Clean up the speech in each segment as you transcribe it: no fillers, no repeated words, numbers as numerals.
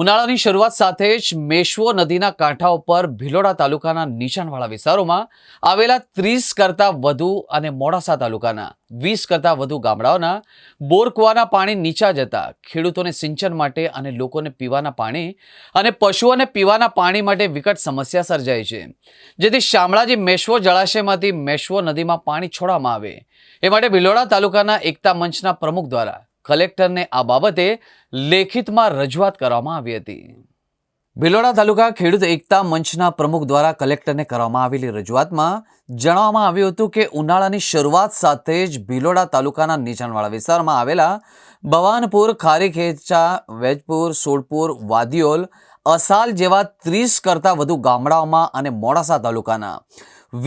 ઉનાળાની શરૂઆત સાથે જ મેશ્વો નદીના કાંઠા ઉપર ભિલોડા તાલુકાના નીચાણવાળા વિસ્તારોમાં આવેલા 30 કરતાં વધુ અને મોડાસા તાલુકાના 20 કરતાં વધુ ગામડાઓના બોરકુવાના પાણી નીચા જતા ખેડૂતોને સિંચન માટે અને લોકોને પીવાના પાણી અને પશુઓને પીવાના પાણી માટે વિકટ સમસ્યા સર્જાઈ છે, જેથી શામળાજી મેશ્વો જળાશયમાંથી મેશ્વો નદીમાં પાણી છોડવામાં આવે એ માટે ભિલોડા તાલુકાના એકતા મંચના પ્રમુખ દ્વારા કલેક્ટરને આ બાબતે લેખિતમાં રજૂઆત કરવામાં આવી હતી। ભિલોડા તાલુકા ખેડૂત એકતા મંચના પ્રમુખ દ્વારા કલેક્ટરને કરવામાં આવેલી રજૂઆતમાં જણાવવામાં આવ્યું હતું કે ઉનાળાની શરૂઆત સાથે જ ભિલોડા તાલુકાના નીચાણવાળા વિસ્તારમાં આવેલા ભવાનપુર, ખારીખેંચા, વેજપુર, સોડપુર, વાદિયોલ, અસાલ જેવા 30 કરતાં વધુ ગામડાઓમાં અને મોડાસા તાલુકાના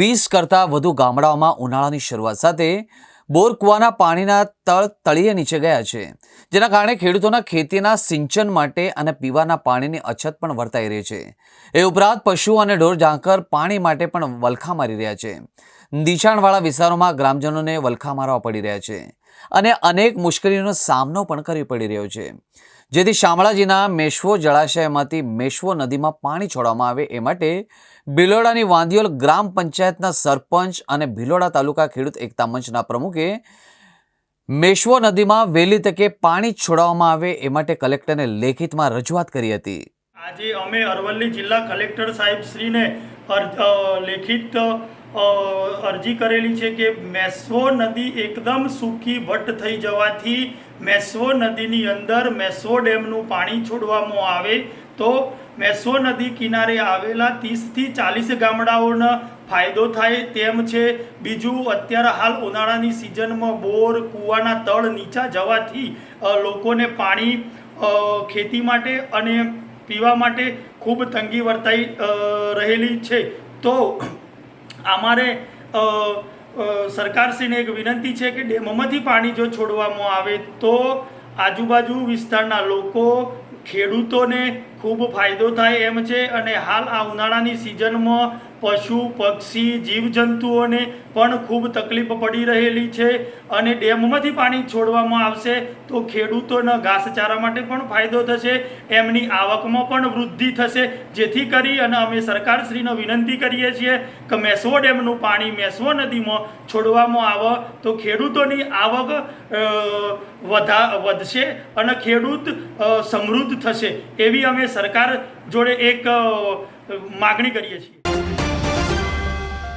20 કરતાં વધુ ગામડાઓમાં ઉનાળાની શરૂઆત સાથે બોરકુવાના પાણીના તળિયે નીચે ગયા છે, જેના કારણે ખેડૂતોના ખેતીના સિંચન માટે અને પીવાના પાણીની અછત પણ વર્તાઈ રહી છે। એ ઉપરાંત પશુ અને ઢોર ઝાંખર પાણી માટે પણ વલખા મારી રહ્યા છે। નીચાણવાળા વિસ્તારોમાં ગ્રામજનોને વલખા મારવા પડી રહ્યા છે અને અનેક મુશ્કેલીઓનો સામનો પણ કરવો પડી રહ્યો છે, જેથી શામળાજીના મેશ્વો જળાશયમાંથી મેશ્વો નદીમાં પાણી છોડવામાં આવે એ માટે ભિલોડાની વાંદિયોલ ગ્રામ પંચાયતના સરપંચ અને ભિલોડા તાલુકા ખેડૂત એકતા મંચના પ્રમુખે મેશ્વો નદીમાં વહેલી તકે પાણી છોડવામાં આવે એ માટે કલેક્ટરને લેખિતમાં રજૂઆત કરી હતી। આજે અમે અરવલ્લી જિલ્લા કલેક્ટર સાહેબ શ્રીને લેખિત અરજી કરેલી છે કે મેશ્વો નદી એકદમ સૂકી વટ થઈ જવાથી મેશ્વો નદીની અંદર મેશ્વો ડેમનું પાણી છોડવામાં આવે તો મેશ્વો નદી કિનારે આવેલા 30થી 40 ગામડાઓને ફાયદો થાય તેમ છે। બીજું, અત્યારે હાલ ઉનાળાની સિઝનમાં બોર કૂવાના તળ નીચા જવાથી લોકોને પાણી ખેતી માટે અને પીવા માટે ખૂબ તંગી વર્તાઈ રહેલી છે। તો અમારે સરકારશ્રીને એક વિનંતી છે કે ડેમોમાંથી પાણી જો છોડવામાં આવે તો આજુબાજુ વિસ્તારના લોકો ખેડૂતોને ખૂબ ફાયદો થાય એમ છે અને હાલ આ ઉનાળાની સિઝનમાં પશુ પક્ષી જીવજંતુઓને પણ ખૂબ તકલીફ પડી રહેલી છે અને ડેમમાંથી પાણી છોડવામાં આવશે તો ખેડૂતોના ઘાસચારા માટે પણ ફાયદો થશે, એમની આવકમાં પણ વૃદ્ધિ થશે, જેથી કરી અને અમે સરકારશ્રીને વિનંતી કરીએ છીએ કે મેશ્વો ડેમનું પાણી મેશ્વો નદીમાં છોડવામાં આવે તો ખેડૂતોની આવક વધશે અને ખેડૂત સમૃદ્ધ થશે, એવી અમે સરકાર જોડે એક માગણી કરીએ છીએ।